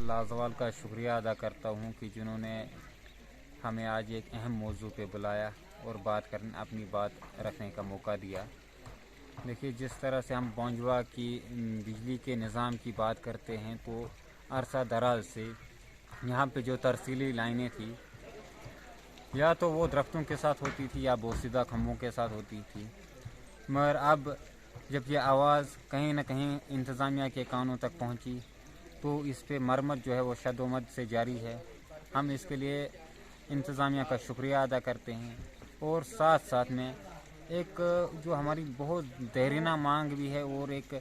लाजवाल का शुक्रिया अदा करता हूँ कि जिन्होंने हमें आज एक अहम मौजू पे बुलाया और अपनी बात रखने का मौका दिया। देखिए, जिस तरह से हम बौंजवा की बिजली के निज़ाम की बात करते हैं तो अरसा दराज से यहाँ पे जो तरसीली लाइनें थी या तो वो दरख्तों के साथ होती थी या बोसीदा खम्भों के साथ होती थी, मगर अब जब ये आवाज़ कहीं ना कहीं इंतज़ामिया के कानों तक पहुँची तो इस पे मरम्मत जो है वो शदोमद से जारी है। हम इसके लिए इंतज़ामिया का शुक्रिया अदा करते हैं और साथ साथ में एक जो हमारी बहुत देरीना मांग भी है और एक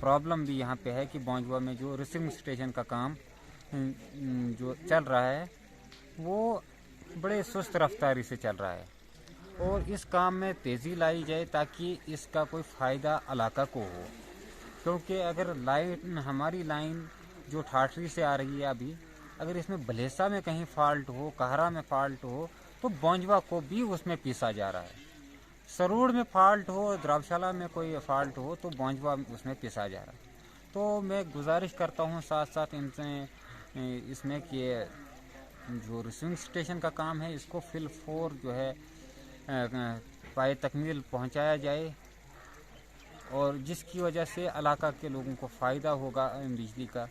प्रॉब्लम भी यहाँ पे है कि बौंजवा में जो रिसीविंग स्टेशन का काम जो चल रहा है वो बड़े सुस्त रफ्तारी से चल रहा है और इस काम में तेज़ी लाई जाए ताकि इसका कोई फ़ायदा इलाका को हो। क्योंकि अगर हमारी लाइन जो ठाठरी से आ रही है अभी, अगर इसमें भलेसा में कहीं फ़ाल्ट हो, कहरा में फ़ाल्ट हो तो बौंजवा को भी उसमें पीसा जा रहा है। सरूड़ में फ़ाल्ट हो, द्रावशाला में कोई फ़ाल्ट हो तो बौंजवा उसमें पिसा जा रहा है। तो मैं गुजारिश करता हूँ साथ साथ इनसे इसमें कि जो रिसीविंग स्टेशन का काम है इसको फिलफोर जो है पाए तकमील पहुँचाया जाए और जिसकी वजह से इलाका के लोगों को फ़ायदा होगा बिजली का।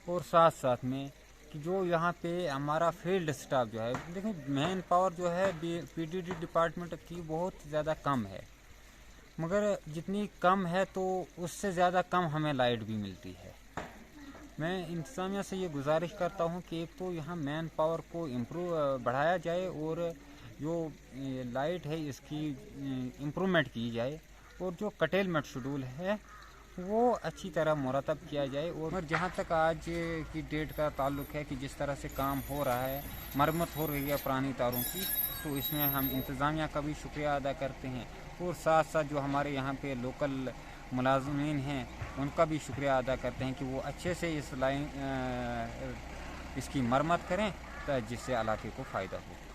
और साथ साथ में कि जो यहाँ पे हमारा फील्ड स्टाफ जो है, देखिए मैन पावर जो है पीडीडी डिपार्टमेंट की बहुत ज़्यादा कम है, मगर जितनी कम है तो उससे ज़्यादा कम हमें लाइट भी मिलती है। मैं इंतज़ामिया से ये गुजारिश करता हूँ कि एक तो यहाँ मैन पावर को बढ़ाया जाए और जो लाइट है इसकी इम्प्रूवमेंट की जाए और जो कटेलमेंट शेड्यूल है वो अच्छी तरह मुरतब किया जाए। और जहाँ तक आज की डेट का ताल्लुक़ है कि जिस तरह से काम हो रहा है, मरम्मत हो रही है पुरानी तारों की, तो इसमें हम इंतज़ामिया का भी शुक्रिया अदा करते हैं और साथ साथ जो हमारे यहाँ पे लोकल मुलाज़मीन हैं उनका भी शुक्रिया अदा करते हैं कि वो अच्छे से इसकी मरम्मत करें जिससे इलाके को फ़ायदा हो।